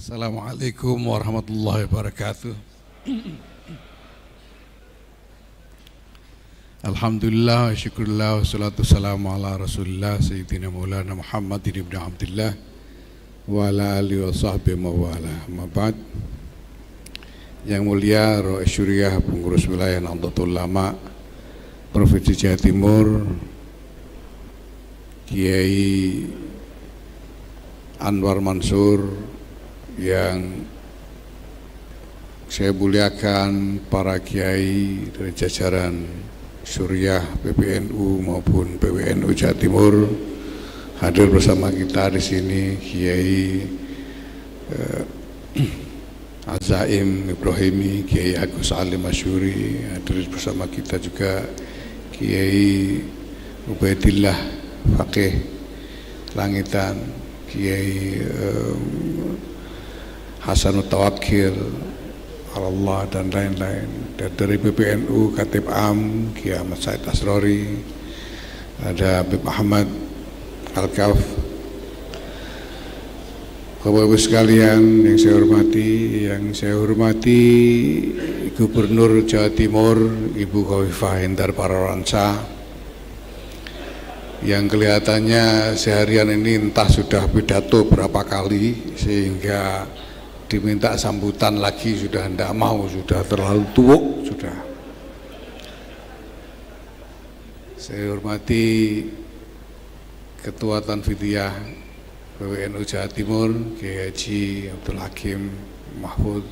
Assalamualaikum warahmatullahi wabarakatuh. Alhamdulillah wa syukurillah wa salatu wassalamu ala rasulillah Sayyidina Maulana Muhammad ibn Abdullah wa ala alihi wa sahbihi mawala. Mabad. Yang mulia Roh Syuriah Pengurus Wilayah Nahdlatul Ulama Provinsi Jawa Timur, Kiai Anwar Mansur, yang saya muliakan para kiai dari jajaran Syuriah PBNU maupun PWNU Jawa Timur, hadir bersama kita di sini Kiai Azaim Ibrahimi, Kiai Agus Ali Masyuri, hadir bersama kita juga Kiai Ubaidillah Faqih Langitan, Kiai Hasanut Tawakkil Allah dan lain-lain. Dan dari PBNU Khatib Am Kiai Ahmad Said Asrori, ada Habib Ahmad Al-Kaf. Bapak-Ibu sekalian yang saya hormati Gubernur Jawa Timur Ibu Khofifah Indar Parawansa, yang kelihatannya seharian ini entah sudah pidato berapa kali sehingga diminta sambutan lagi sudah tidak mau, sudah terlalu tua sudah. Saya hormati Ketua Tanfidiyah PWNU Jawa Timur Kiai Haji Abdul Hakim Mahfud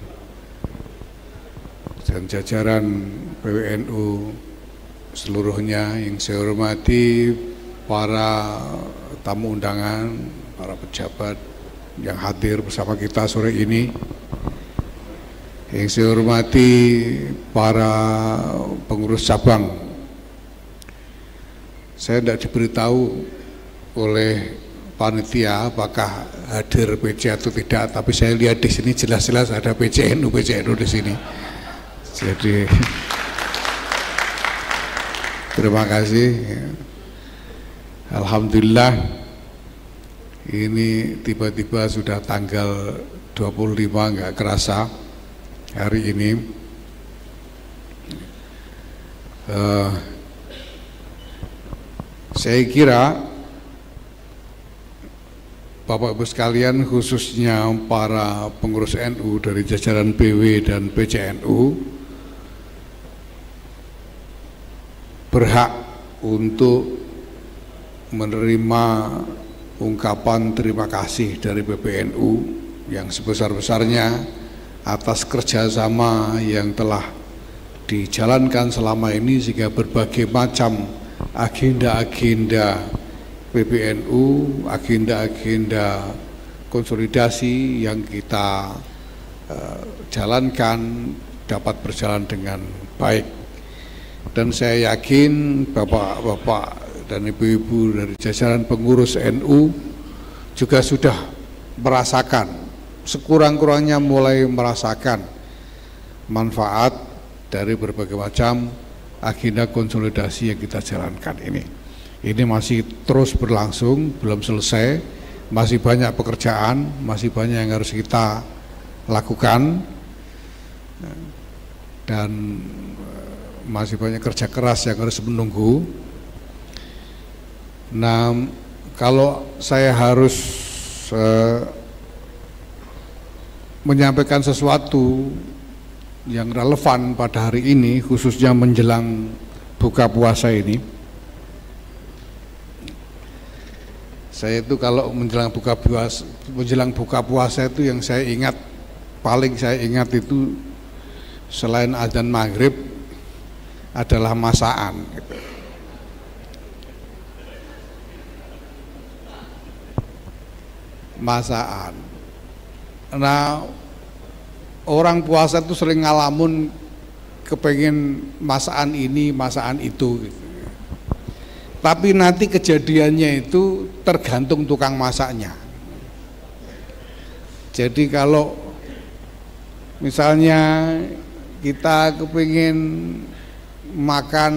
dan jajaran PWNU seluruhnya. Yang saya hormati para tamu undangan, para pejabat yang hadir bersama kita sore ini. Yang saya hormati para pengurus cabang. Saya tidak diberitahu oleh panitia apakah hadir PJ atau tidak, tapi saya lihat di sini jelas-jelas ada PCNU di sini. Jadi terima kasih. Alhamdulillah, ini tiba-tiba sudah tanggal 25, nggak kerasa hari ini. Saya kira Bapak-Ibu sekalian, khususnya para pengurus NU dari jajaran PW dan PCNU, berhak untuk menerima ungkapan terima kasih dari PBNU yang sebesar-besarnya atas kerjasama yang telah dijalankan selama ini, sehingga berbagai macam agenda-agenda PBNU, agenda-agenda konsolidasi yang kita jalankan dapat berjalan dengan baik. Dan saya yakin Bapak-Bapak dan Ibu-Ibu dari jajaran pengurus NU juga sudah merasakan, sekurang-kurangnya mulai merasakan manfaat dari berbagai macam agenda konsolidasi yang kita jalankan ini. Ini masih terus berlangsung, belum selesai, masih banyak pekerjaan, masih banyak yang harus kita lakukan, dan masih banyak kerja keras yang harus menunggu. Nah, kalau saya harus menyampaikan sesuatu yang relevan pada hari ini, khususnya menjelang buka puasa ini, saya itu kalau menjelang buka puasa itu yang saya ingat, paling saya ingat itu selain azan maghrib adalah masaan gitu. Masaan. Nah, orang puasa itu sering ngalamun kepengen masaan ini, masaan itu gitu. Tapi nanti kejadiannya itu tergantung tukang masaknya. Jadi kalau misalnya kita kepingin makan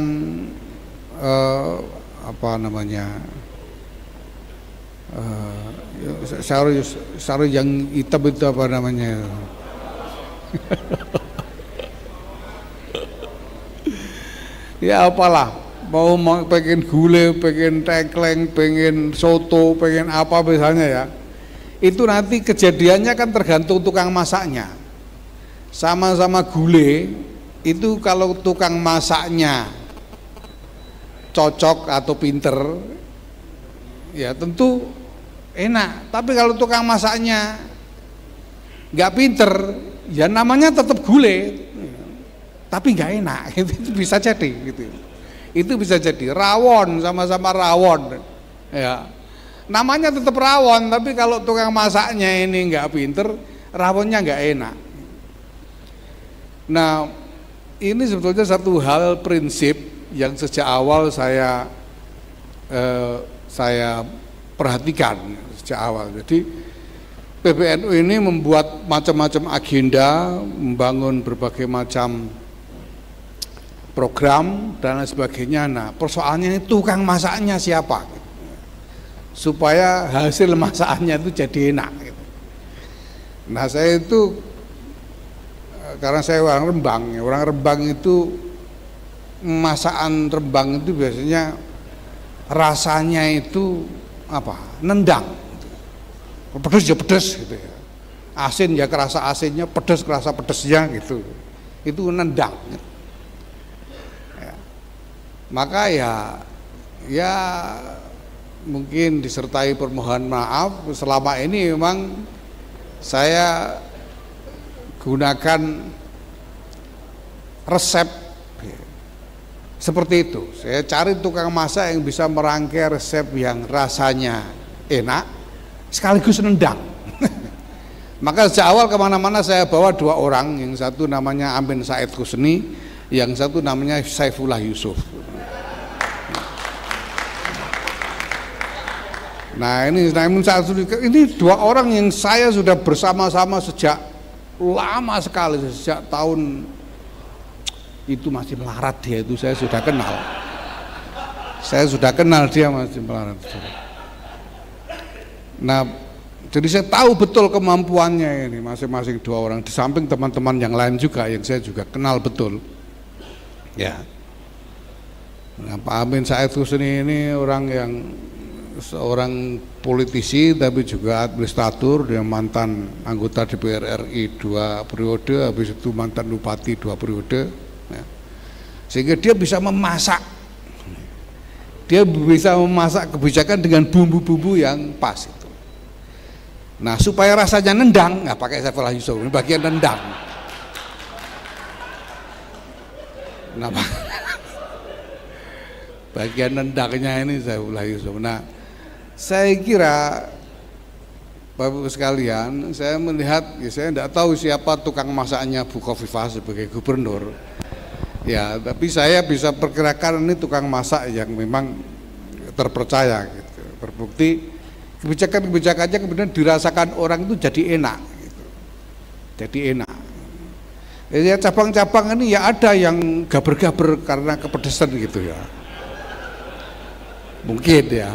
Sarung yang hitam itu apa namanya? Ya apalah, mau pengen gulai, pengen tengkleng, pengen soto, pengen apa misalnya ya. Itu nanti kejadiannya kan tergantung tukang masaknya. Sama-sama gulai itu kalau tukang masaknya cocok atau pinter, ya tentu enak. Tapi kalau tukang masaknya nggak pinter, ya namanya tetap gulai, tapi nggak enak. Itu bisa jadi, gitu. Itu bisa jadi rawon, sama-sama rawon, ya. Namanya tetap rawon, tapi kalau tukang masaknya ini nggak pinter, rawonnya nggak enak. Nah, ini sebetulnya satu hal prinsip yang sejak awal saya perhatikan sejak awal. Jadi PBNU ini membuat macam-macam agenda, membangun berbagai macam program dan lain sebagainya. Nah, persoalannya ini tukang masaknya siapa? Supaya hasil masakannya itu jadi enak. Nah, saya itu karena saya orang Rembang itu masakan Rembang itu biasanya rasanya itu apa? Nendang. Pedes ya pedes gitu ya. Asin ya kerasa asinnya, pedes kerasa pedesnya gitu. Itu nendang. Ya. Maka ya mungkin disertai permohonan maaf selama ini memang saya gunakan resep seperti itu. Saya cari tukang masak yang bisa merangkai resep yang rasanya enak sekaligus nendang. Maka sejak awal kemana-mana saya bawa dua orang, yang satu namanya Amin Said Husni, yang satu namanya Saifullah Yusuf. Nah ini dua orang yang saya sudah bersama-sama sejak lama sekali, sejak tahun itu masih melarat dia itu saya sudah kenal. Saya sudah kenal dia masih melarat. Nah, jadi saya tahu betul kemampuannya ini masing-masing dua orang. Di samping teman-teman yang lain juga yang saya juga kenal betul. Ya. Nah, Pak Amin Said Husni ini orang yang seorang politisi tapi juga administrator, dia mantan anggota DPR RI 2 periode, habis itu mantan bupati 2 periode, ya. Sehingga dia bisa memasak kebijakan dengan bumbu-bumbu yang pas itu. Nah supaya rasanya nendang, nggak pakai Saifullah Yusuf, ini bagian nendang. Nah bagian nendangnya ini Saifullah Yusuf. Nah saya kira Bapak-Ibu sekalian, saya melihat, ya saya tidak tahu siapa tukang masaknya Bu Khofifah sebagai gubernur, ya, tapi saya bisa perkirakan ini tukang masak yang memang terpercaya, gitu. Terbukti kebijakan-kebijakannya kemudian dirasakan orang itu jadi enak, gitu. Jadi enak. Ya cabang-cabang ini ya ada yang gaber-gaber karena kepedesan gitu ya, mungkin ya.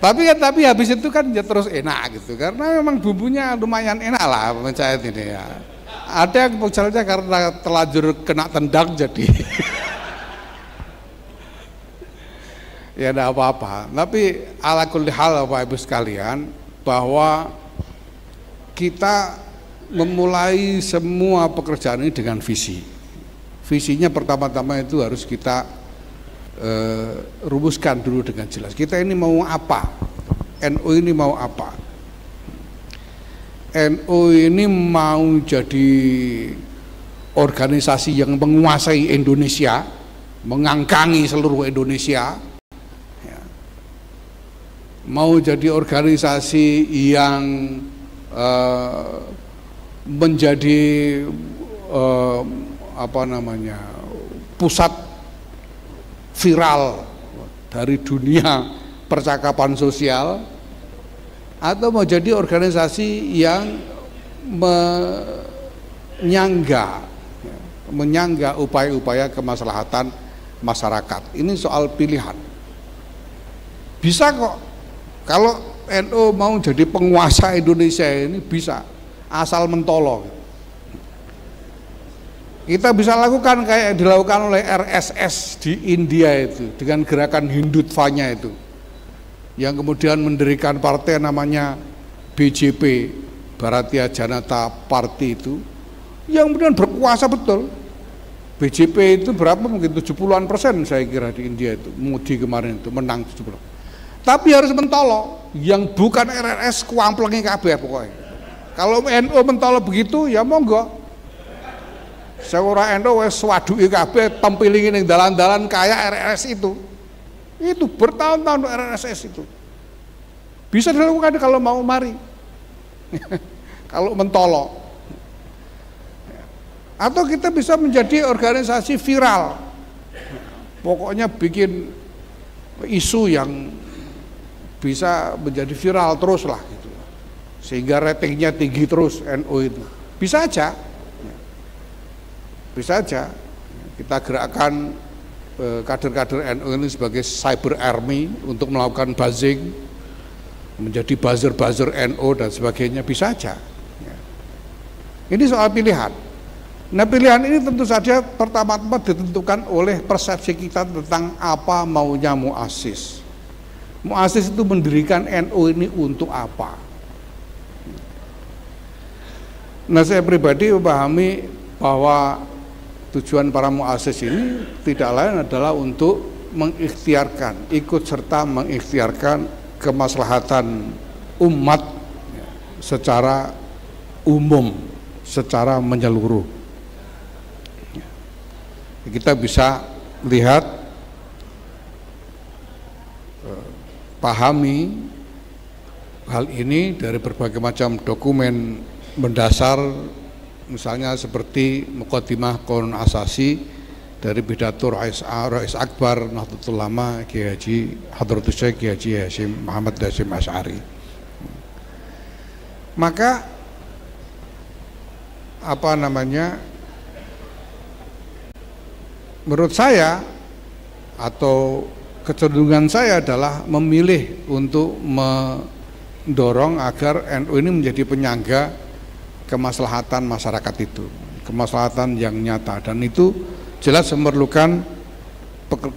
Tapi habis itu kan ya terus enak gitu, karena memang bumbunya lumayan enak lah mencait ini ya. Ada yang misalnya karena terlanjur kena tendang jadi ya enggak apa-apa. Tapi ala kulli hal Bapak Ibu sekalian, bahwa kita memulai semua pekerjaan ini dengan visi. Visinya pertama-tama itu harus kita rumuskan dulu dengan jelas. Kita ini mau apa? NU ini mau apa? NU ini mau jadi organisasi yang menguasai Indonesia, mengangkangi seluruh Indonesia, ya. Mau jadi organisasi yang menjadi pusat viral dari dunia percakapan sosial, atau mau jadi organisasi yang menyangga upaya-upaya kemaslahatan masyarakat. Ini soal pilihan. Bisa kok Kalau NU mau jadi penguasa Indonesia ini bisa, asal mentolo. Kita bisa lakukan kayak yang dilakukan oleh RSS di India itu, dengan gerakan Hindutvanya itu, yang kemudian mendirikan partai namanya BJP, Bharatiya Janata Party itu, yang kemudian berkuasa betul. BJP itu berapa, mungkin 70-an% saya kira di India itu, Modi kemarin itu menang 70%. Tapi harus mentolo, yang bukan RRS kuamplengi kabeh pokoknya. Kalau NU mentolo begitu ya monggo. Saya ora NU wis swaduki kabeh tempilingi ning dalan-dalan kayak RRS itu. Itu bertahun-tahun RRS itu. Bisa dilakukan kalau mau, mari. Kalau mentolo. Atau kita bisa menjadi organisasi viral. Pokoknya bikin isu yang bisa menjadi viral terus lah gitu. Sehingga ratingnya tinggi terus NU itu. Bisa aja. Bisa aja kita gerakkan kader-kader NU ini sebagai cyber army untuk melakukan buzzing, menjadi buzzer-buzzer NU dan sebagainya, bisa aja. Ini soal pilihan. Nah, pilihan ini tentu saja pertama-tama ditentukan oleh persepsi kita tentang apa maunya muassis. Muassis itu mendirikan NU ini untuk apa? Nah, saya pribadi memahami bahwa tujuan para muassis ini tidak lain adalah untuk mengikhtiarkan, ikut serta mengikhtiarkan kemaslahatan umat secara umum, secara menyeluruh. Kita bisa lihat, pahami hal ini dari berbagai macam dokumen mendasar, misalnya seperti Muqaddimah Qanun Asasi dari pidato Rais Akbar Nahdlatul Ulama Kiai Haji Hadratus Syekh Kiai Haji Hasyim Muhammad Hasyim Asy'ari. Maka menurut saya atau kecenderungan saya adalah memilih untuk mendorong agar NU ini menjadi penyangga kemaslahatan masyarakat itu, kemaslahatan yang nyata, dan itu jelas memerlukan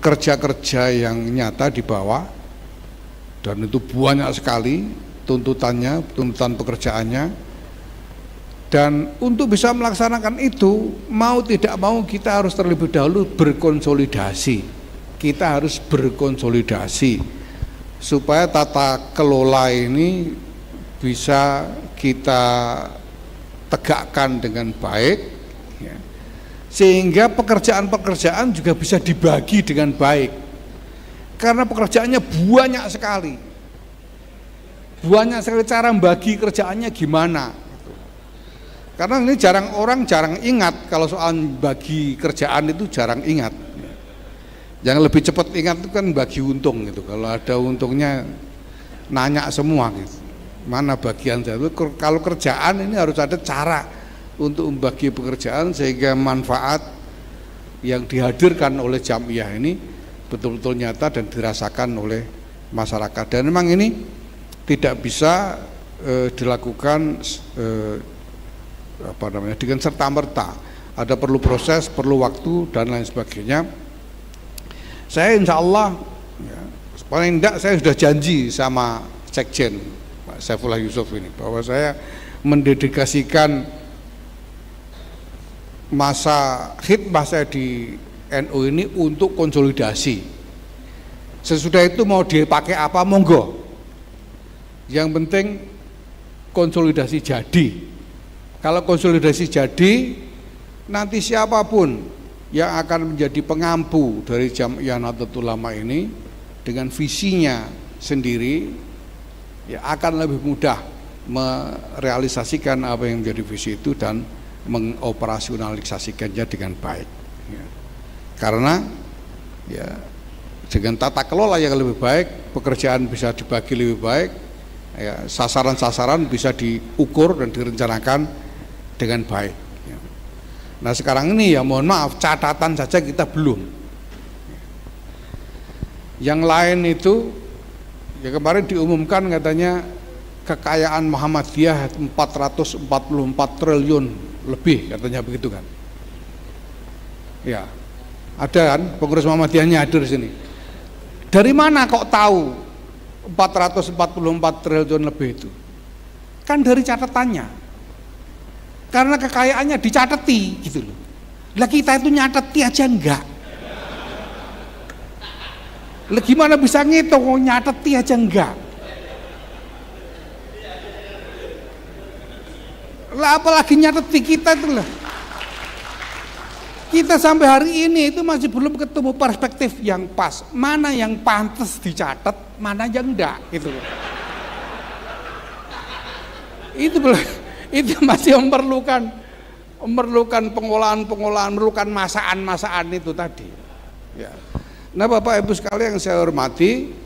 kerja-kerja yang nyata di bawah, dan itu banyak sekali tuntutannya, tuntutan pekerjaannya. Dan untuk bisa melaksanakan itu, mau tidak mau kita harus terlebih dahulu berkonsolidasi. Kita harus berkonsolidasi supaya tata kelola ini bisa kita tegakkan dengan baik, ya, sehingga pekerjaan-pekerjaan juga bisa dibagi dengan baik, karena pekerjaannya banyak sekali cara membagi kerjaannya gimana, karena ini orang jarang ingat kalau soal bagi kerjaan itu, jarang ingat. Yang lebih cepat ingat itu kan bagi untung gitu, kalau ada untungnya nanya semua gitu, mana bagian saya. Kalau kerjaan ini harus ada cara untuk membagi pekerjaan sehingga manfaat yang dihadirkan oleh jamiah ini betul-betul nyata dan dirasakan oleh masyarakat. Dan memang ini tidak bisa dilakukan dengan serta-merta. Ada perlu proses, perlu waktu dan lain sebagainya. Saya insya Allah, ya, paling tidak saya sudah janji sama Sekjen Pak Saifullah Yusuf ini bahwa saya mendedikasikan masa khidmah saya di NU ini untuk konsolidasi. Sesudah itu mau dipakai apa monggo, yang penting konsolidasi jadi. Kalau konsolidasi jadi, nanti siapapun yang akan menjadi pengampu dari Jamiah Nahdlatul Ulama ini dengan visinya sendiri, ya akan lebih mudah merealisasikan apa yang menjadi visi itu dan mengoperasionalisasikannya dengan baik, ya. Karena ya dengan tata kelola yang lebih baik, pekerjaan bisa dibagi lebih baik, ya, sasaran-sasaran bisa diukur dan direncanakan dengan baik, ya. Nah sekarang ini ya mohon maaf, catatan saja kita belum. Yang lain itu Ya kemarin diumumkan katanya kekayaan Muhammadiyah 444 triliun lebih, katanya begitu kan. Ya, ada kan pengurus Muhammadiyahnya hadir di sini. Dari mana kok tahu 444 triliun lebih itu? Kan dari catatannya. Karena kekayaannya dicatati gitu loh. Lah kita itu nyatati aja enggak. Lah gimana bisa ngitung, nyatati aja enggak. Lah apalagi nyatati kita itu lah. Kita sampai hari ini itu masih belum ketemu perspektif yang pas. Mana yang pantas dicatat, mana yang enggak gitu. Itu masih memerlukan pengolahan, memerlukan masaan itu tadi. Ya. Nah Bapak Ibu sekalian yang saya hormati,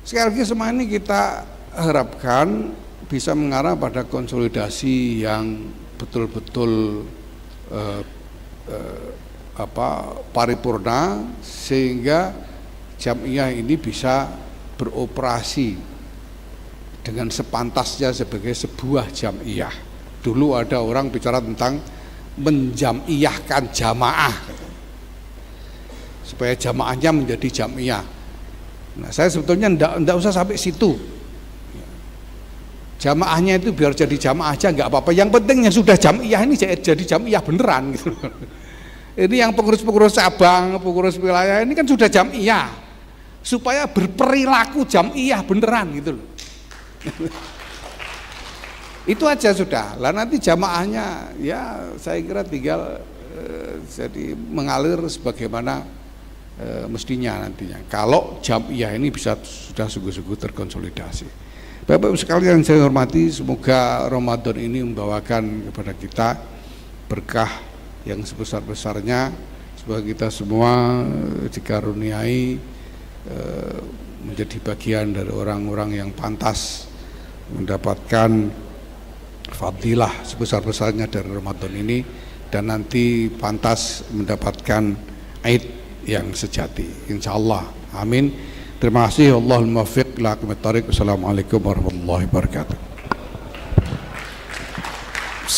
sekali lagi semua ini kita harapkan bisa mengarah pada konsolidasi yang betul-betul paripurna, sehingga Jam'iyah ini bisa beroperasi dengan sepantasnya sebagai sebuah Jam'iyah. Dulu ada orang bicara tentang menjam'iyahkan jamaah supaya jamaahnya menjadi Jam'iyah. Nah saya sebetulnya enggak usah sampai situ. Jamaahnya itu biar jadi jamaah aja nggak apa-apa. Yang penting yang sudah Jam'iyah ini jadi Jam'iyah beneran gitu. Ini yang pengurus-pengurus cabang, pengurus wilayah ini kan sudah Jam'iyah, supaya berperilaku Jam'iyah beneran gitu loh. Itu aja sudah. Lah nanti jamaahnya ya saya kira tinggal jadi mengalir sebagaimana mestinya nantinya. Kalau Jam'iyah ini bisa sudah sungguh-sungguh terkonsolidasi. Bapak Ibu sekalian saya hormati, semoga Ramadan ini membawakan kepada kita berkah yang sebesar-besarnya, semoga kita semua dikaruniai menjadi bagian dari orang-orang yang pantas mendapatkan fadilah sebesar-besarnya dari Ramadan ini, dan nanti pantas mendapatkan Aid yang sejati, insyaallah. Amin. Terima kasih. Allahumma fiq la aqimit thariq. Wassalamualaikum warahmatullahi wabarakatuh.